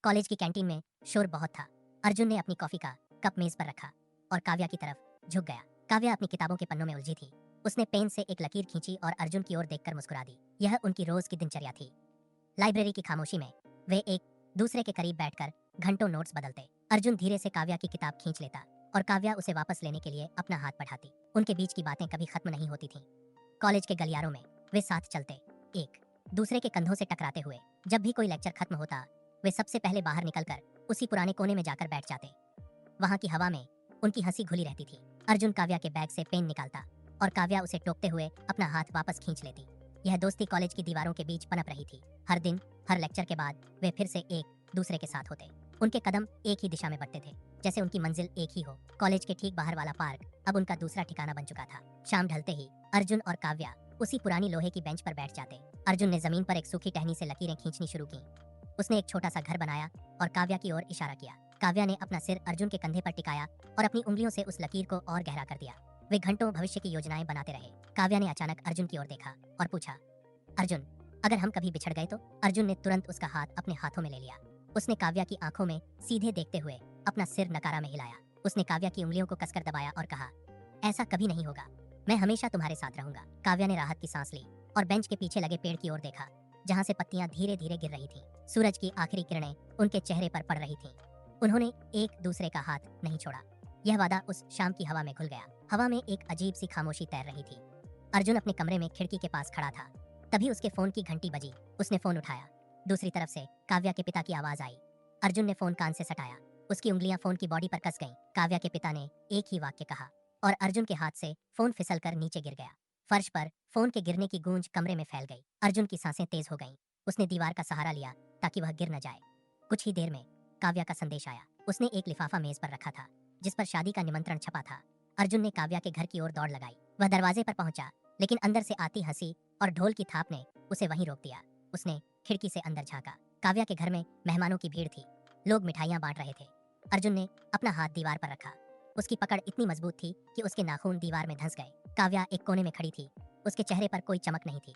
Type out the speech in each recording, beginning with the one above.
College की canteen में शोर बहुत था। अर्जुन ने अपनी कॉफी का कप मेज पर रखा और काव्या की तरफ झुक गया। काव्या अपनी किताबों के पन्नों में उलझी थी। उसने पेन से एक लकीर खींची और अर्जुन की ओर देखकर मुस्कुरा दी। यह उनकी रोज की दिनचर्या थी। लाइब्रेरी की खामोशी में वे एक दूसरे के करीब बैठकर घंटों नोट्स बदलते। अर्जुन धीरे से काव्या की किताब खींच लेता और काव्या उसे वापस लेने के लिए अपना हाथ बढ़ाती। उनके बीच की बातें कभी खत्म नहीं होती थीं। कॉलेज के गलियारों में वे साथ चलते, एक दूसरे के कंधों से टकराते हुए। जब भी कोई लेक्चर खत्म होता, वे सबसे पहले बाहर निकलकर उसी पुराने कोने में जाकर बैठ जाते। वहां की हवा में उनकी हंसी घुली रहती थी। अर्जुन काव्या के बैग से पेन निकालता और काव्या उसे टोकते हुए अपना हाथ वापस खींच लेती। यह दोस्ती कॉलेज की दीवारों के बीच पनप रही थी। हर दिन, हर लेक्चर के बाद वे फिर से एक दूसरे के साथ होते। उनके कदम एक ही दिशा में बढ़ते थे, जैसे उनकी मंजिल एक ही हो। कॉलेज के ठीक बाहर वाला पार्क अब उनका दूसरा ठिकाना बन चुका था। शाम ढलते ही अर्जुन और काव्या उसी पुरानी लोहे की बेंच पर बैठ जाते। अर्जुन ने जमीन पर एक सूखी टहनी से लकीरें खींचनी शुरू की। उसने एक छोटा सा घर बनाया और काव्या की ओर इशारा किया। काव्या ने अपना सिर अर्जुन के कंधे पर टिकाया और अपनी उंगलियों से उस लकीर को और गहरा कर दिया। वे घंटों भविष्य की योजनाएं बनाते रहे। काव्या ने अचानक अर्जुन की ओर देखा और पूछा, अर्जुन, अगर हम कभी बिछड़ गए तो? अर्जुन ने तुरंत उसका हाथ अपने हाथों में ले लिया। उसने काव्या की आंखों में सीधे देखते हुए अपना सिर नकारा में हिलाया। उसने काव्या की उंगलियों को कसकर दबाया और कहा, ऐसा कभी नहीं होगा, मैं हमेशा तुम्हारे साथ रहूंगा। काव्या ने राहत की सांस ली और बेंच के पीछे लगे पेड़ की ओर देखा, जहां से पत्तियां धीरे धीरे गिर रही थीं। सूरज की आखिरी किरणें उनके चेहरे पर पड़ रही थीं। उन्होंने एक दूसरे का हाथ नहीं छोड़ा। यह वादा उस शाम की हवा में घुल गया। हवा में एक अजीब सी खामोशी तैर रही थी। अर्जुन अपने कमरे में खिड़की के पास खड़ा था। तभी उसके फोन की घंटी बजी। उसने फोन उठाया। दूसरी तरफ से काव्या के पिता की आवाज आई। अर्जुन ने फोन कान से सटाया। उसकी उंगलियां फोन की बॉडी पर कस गईं। काव्या के पिता ने एक ही वाक्य कहा और अर्जुन के हाथ से फोन फिसलकर नीचे गिर गया। फर्श पर फोन के गिरने की गूंज कमरे में फैल गई। अर्जुन की सांसें तेज हो गईं। उसने दीवार का सहारा लिया ताकि वह गिर न जाए। कुछ ही देर में काव्या का संदेश आया। उसने एक लिफाफा मेज पर रखा था जिस पर शादी का निमंत्रण छपा था। अर्जुन ने काव्या के घर की ओर दौड़ लगाई। वह दरवाजे पर पहुंचा, लेकिन अंदर से आती हंसी और ढोल की थाप ने उसे वहीं रोक दिया। उसने खिड़की से अंदर झांका। काव्या के घर में मेहमानों की भीड़ थी। लोग मिठाइयां बांट रहे थे। अर्जुन ने अपना हाथ दीवार पर रखा। उसकी पकड़ इतनी मजबूत थी कि उसके नाखून दीवार में धंस गए। काव्या एक कोने में खड़ी थी। उसके चेहरे पर कोई चमक नहीं थी।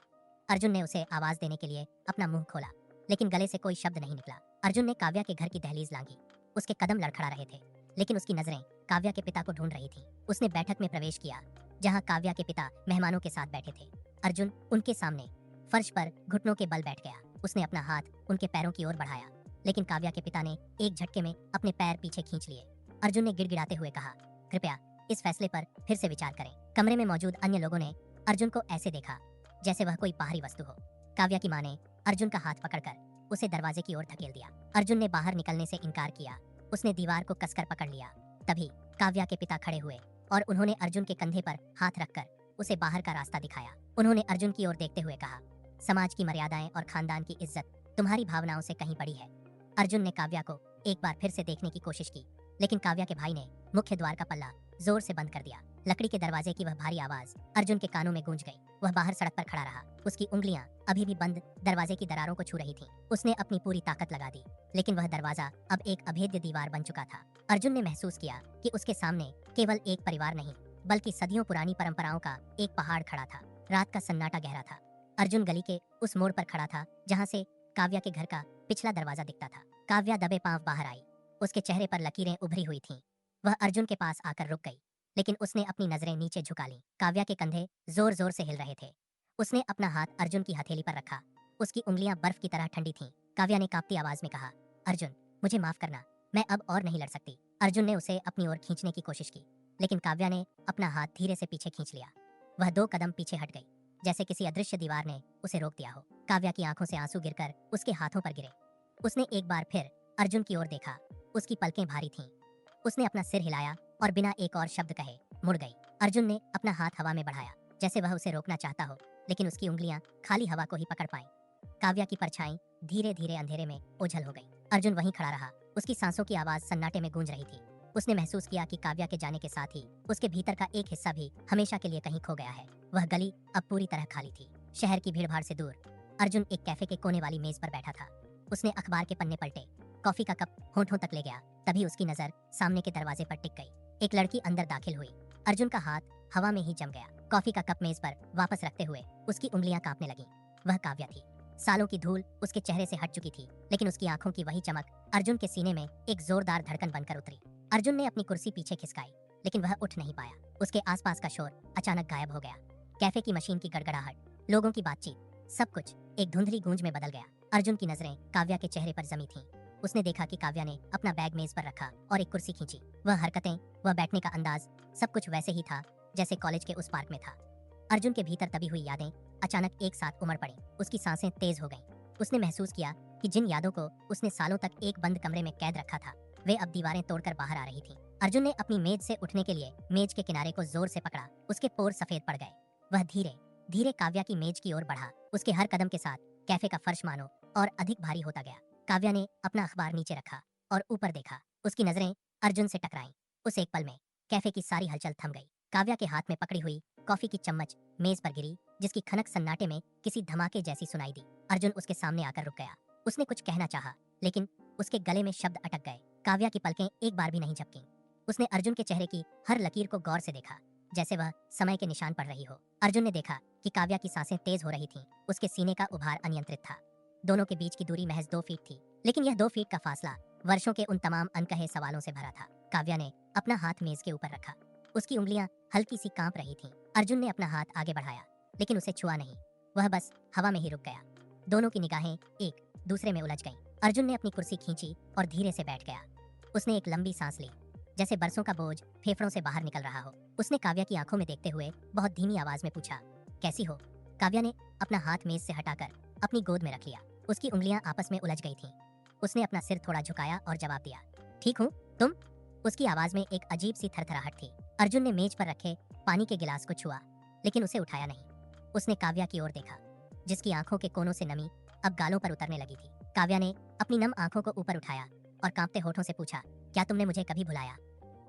अर्जुन ने उसे आवाज देने के लिए अपना मुंह खोला, लेकिन गले से कोई शब्द नहीं निकला। अर्जुन ने काव्या के घर की दहलीज लांघी। उसके कदम लड़खड़ा रहे थे, लेकिन उसकी नजरें काव्या के पिता को ढूंढ रही थीं। उसने बैठक में प्रवेश किया, जहां काव्या के पिता मेहमानों के साथ बैठे थे। अर्जुन उनके सामने फर्श पर घुटनों के बल बैठ गया। उसने अपना हाथ उनके पैरों की ओर बढ़ाया, लेकिन काव्या के पिता ने एक झटके में अपने पैर पीछे खींच लिए। अर्जुन ने गिड़गिड़ाते हुए कहा, कृपया इस फैसले पर फिर से विचार करें। कमरे में मौजूद अन्य लोगों ने अर्जुन को ऐसे देखा जैसे वह कोई बाहरी वस्तु हो। काव्या की मां ने अर्जुन का हाथ पकड़कर उसे दरवाजे की ओर धकेल दिया। अर्जुन ने बाहर निकलने से इनकार किया। उसने दीवार को कसकर पकड़ लिया। तभी काव्या के पिता खड़े हुए और उन्होंने अर्जुन के कंधे पर हाथ रखकर उसे बाहर का रास्ता दिखाया। उन्होंने अर्जुन की ओर देखते हुए कहा, समाज की मर्यादाएं और खानदान की इज्जत तुम्हारी भावनाओं से कहीं बड़ी है। अर्जुन ने काव्या को एक बार फिर से देखने की कोशिश की, लेकिन काव्या के भाई ने मुख्य द्वार का पल्ला जोर से बंद कर दिया। लकड़ी के दरवाजे की वह भारी आवाज अर्जुन के कानों में गूंज गई। वह बाहर सड़क पर खड़ा रहा। उसकी उंगलियां अभी भी बंद दरवाजे की दरारों को छू रही थीं। उसने अपनी पूरी ताकत लगा दी, लेकिन वह दरवाजा अब एक अभेद्य दीवार बन चुका था। अर्जुन ने महसूस किया कि उसके सामने केवल एक परिवार नहीं, बल्कि सदियों पुरानी परंपराओं का एक पहाड़ खड़ा था। रात का सन्नाटा गहरा था। अर्जुन गली के उस मोड़ पर खड़ा था जहाँ से काव्या के घर का पिछला दरवाजा दिखता था। काव्या दबे पांव बाहर आई। उसके चेहरे पर लकीरें उभरी हुई थीं। वह अर्जुन के पास आकर रुक गई, लेकिन उसने अपनी नजरें नीचे झुका लीं। काव्या के कंधे जोर जोर से हिल रहे थे। उसने अपना हाथ अर्जुन की हथेली पर रखा। उसकी उंगलियां बर्फ की तरह ठंडी थीं। काव्या ने कांपती आवाज में कहा, अर्जुन, मुझे माफ करना, मैं अब और नहीं लड़ सकती। अर्जुन ने उसे अपनी ओर खींचने की कोशिश की, लेकिन काव्या ने अपना हाथ धीरे से पीछे खींच लिया। वह 2 कदम पीछे हट गई, जैसे किसी अदृश्य दीवार ने उसे रोक दिया हो। काव्या की आंखों से आंसू गिरकर उसके हाथों पर गिरे। उसने एक बार फिर अर्जुन की ओर देखा। उसकी पलकें भारी थीं। उसने अपना सिर हिलाया और बिना एक और शब्द कहे मुड़ गई। अर्जुन ने अपना हाथ हवा में बढ़ाया, जैसे वह उसे रोकना चाहता हो, लेकिन उसकी उंगलियां खाली हवा को ही पकड़ पाईं। काव्या की परछाई धीरे धीरे अंधेरे में ओझल हो गई। अर्जुन वहीं खड़ा रहा। उसकी सांसों की आवाज सन्नाटे में गूंज रही थी। उसने महसूस किया कि काव्या के जाने के साथ ही उसके भीतर का एक हिस्सा भी हमेशा के लिए कहीं खो गया है। वह गली अब पूरी तरह खाली थी। शहर की भीड़भाड़ से दूर अर्जुन एक कैफे के कोने वाली मेज पर बैठा था। उसने अखबार के पन्ने पलटे, कॉफी का कप होठों तक ले गया। तभी उसकी नजर सामने के दरवाजे पर टिक गई। एक लड़की अंदर दाखिल हुई। अर्जुन का हाथ हवा में ही जम गया। कॉफी का कप मेज पर वापस रखते हुए उसकी उंगलियां कांपने लगीं। वह काव्या थी। सालों की धूल उसके चेहरे से हट चुकी थी, लेकिन उसकी आंखों की वही चमक अर्जुन के सीने में एक जोरदार धड़कन बनकर उतरी। अर्जुन ने अपनी कुर्सी पीछे खिसकाई, लेकिन वह उठ नहीं पाया। उसके आसपास का शोर अचानक गायब हो गया। कैफे की मशीन की गड़गड़ाहट, लोगों की बातचीत, सब कुछ एक धुंधली गूंज में बदल गया। अर्जुन की नजरें काव्या के चेहरे पर जमी थीं। उसने देखा कि काव्या ने अपना बैग मेज पर रखा और एक कुर्सी खींची। वह हरकतें, वह बैठने का अंदाज, सब कुछ वैसे ही था जैसे कॉलेज के उस पार्क में था। अर्जुन के भीतर दबी हुई यादें अचानक एक साथ उमड़ पड़ी। उसकी सांसें तेज हो गईं। उसने महसूस किया कि जिन यादों को उसने सालों तक एक बंद कमरे में कैद रखा था, वे अब दीवारें तोड़कर बाहर आ रही थीं। अर्जुन ने अपनी मेज से उठने के लिए मेज के किनारे को जोर से पकड़ा। उसके पोर सफेद पड़ गए। वह धीरे धीरे काव्या की मेज की ओर बढ़ा। उसके हर कदम के साथ कैफे का फर्श मानो और अधिक भारी होता गया। काव्या ने अपना अखबार नीचे रखा और ऊपर देखा। उसकी नजरें अर्जुन से टकराईं। उस एक पल में कैफे की सारी हलचल थम गई। काव्या के हाथ में पकड़ी हुई कॉफी की चम्मच मेज पर गिरी, जिसकी खनक सन्नाटे में किसी धमाके जैसी सुनाई दी। अर्जुन उसके सामने आकर रुक गया। उसने कुछ कहना चाहा, लेकिन उसके गले में शब्द अटक गए। काव्या की पलकें एक बार भी नहीं झपकीं। उसने अर्जुन के चेहरे की हर लकीर को गौर से देखा, जैसे वह समय के निशान पड़ रही हो। अर्जुन ने देखा कि काव्या की सांसें तेज हो रही थीं। उसके सीने का उभार अनियंत्रित था। दोनों के बीच की दूरी महज 2 फीट थी, लेकिन यह 2 फीट का फासला वर्षों के उन तमाम अनकहे सवालों से भरा था। काव्या ने अपना हाथ मेज के ऊपर रखा। उसकी उंगलियां हल्की सी कांप रही थीं। अर्जुन ने अपना हाथ आगे बढ़ाया, लेकिन उसे छुआ नहीं। वह बस हवा में ही रुक गया। दोनों की निगाहें एक दूसरे में उलझ गईं। अर्जुन ने अपनी कुर्सी खींची और धीरे से बैठ गया। उसने एक लंबी सांस ली, जैसे बरसों का बोझ फेफड़ों से बाहर निकल रहा हो। उसने काव्या की आंखों में देखते हुए बहुत धीमी आवाज में पूछा, कैसी हो? काव्या ने अपना हाथ मेज से हटाकर अपनी गोद में रख लिया। उसकी उंगलियां आपस में उलझ गई थीं। उसने अपना सिर थोड़ा झुकाया और जवाब दिया, ठीक हूँ, तुम? उसकी आवाज में एक अजीब सी थरथराहट थी। अर्जुन ने मेज पर रखे पानी के गिलास को छुआ, लेकिन उसे उठाया नहीं। उसने काव्या की ओर देखा, जिसकी आंखों के कोनों से नमी अब गालों पर उतरने लगी थी। काव्या ने अपनी नम आंखों को ऊपर उठाया और कांपते होठों से पूछा, क्या तुमने मुझे कभी भुलाया?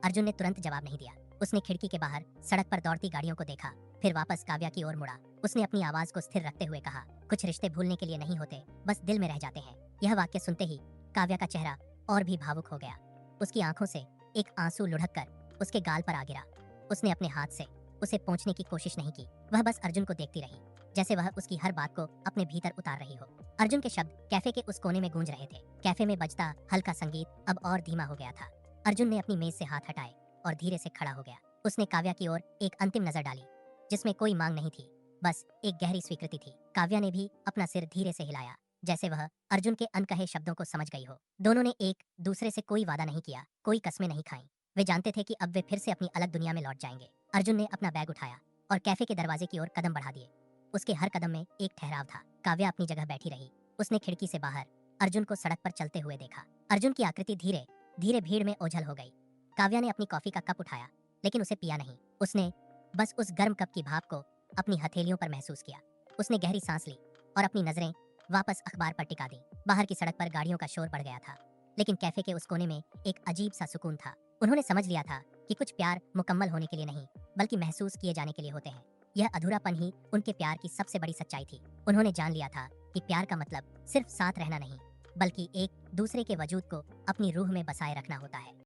अर्जुन ने तुरंत जवाब नहीं दिया। उसने खिड़की के बाहर सड़क पर दौड़ती गाड़ियों को देखा, फिर वापस काव्या की ओर मुड़ा। उसने अपनी आवाज को स्थिर रखते हुए कहा, कुछ रिश्ते भूलने के लिए नहीं होते, बस दिल में रह जाते हैं। यह वाक्य सुनते ही काव्या का चेहरा और भी भावुक हो गया। उसकी आंखों से एक आंसू लुढ़क कर उसके गाल पर आ गिरा। उसने अपने हाथ से उसे पोंछने की कोशिश नहीं की। वह बस अर्जुन को देखती रही, जैसे वह उसकी हर बात को अपने भीतर उतार रही हो। अर्जुन के शब्द कैफे के उस कोने में गूंज रहे थे। कैफे में बजता हल्का संगीत अब और धीमा हो गया था। अर्जुन ने अपनी मेज से हाथ हटाए और धीरे से खड़ा हो गया। उसने काव्या की ओर एक अंतिम नजर डाली, जिसमें कोई मांग नहीं थी, बस एक गहरी स्वीकृति थी। काव्या ने भी अपना सिर धीरे से हिलाया, जैसे वह अर्जुन के अनकहे शब्दों को समझ गई हो। दोनों ने एक दूसरे से कोई वादा नहीं किया, कोई कस्में नहीं खाई। वे जानते थे कि अब वे फिर से अपनी अलग दुनिया में लौट जाएंगे। अर्जुन ने अपना बैग उठाया और कैफे के दरवाजे की ओर कदम बढ़ा दिए। उसके हर कदम में एक ठहराव था। काव्या अपनी जगह बैठी रही। उसने खिड़की से बाहर अर्जुन को सड़क पर चलते हुए देखा। अर्जुन की आकृति धीरे धीरे भीड़ में ओझल हो गई। काव्या ने अपनी कॉफी का कप उठाया, लेकिन उसे पिया नहीं। उसने बस उस गर्म कप की भाप को अपनी हथेलियों पर महसूस किया। उसने गहरी सांस ली और अपनी नजरें वापस अखबार पर टिका दी। बाहर की सड़क पर गाड़ियों का शोर बढ़ गया था, लेकिन कैफे के उस कोने में एक अजीब सा सुकून था। उन्होंने समझ लिया था कि कुछ प्यार मुकम्मल होने के लिए नहीं, बल्कि महसूस किए जाने के लिए होते हैं। यह अधूरापन ही उनके प्यार की सबसे बड़ी सच्चाई थी। उन्होंने जान लिया था कि प्यार का मतलब सिर्फ साथ रहना नहीं, बल्कि एक दूसरे के वजूद को अपनी रूह में बसाए रखना होता है।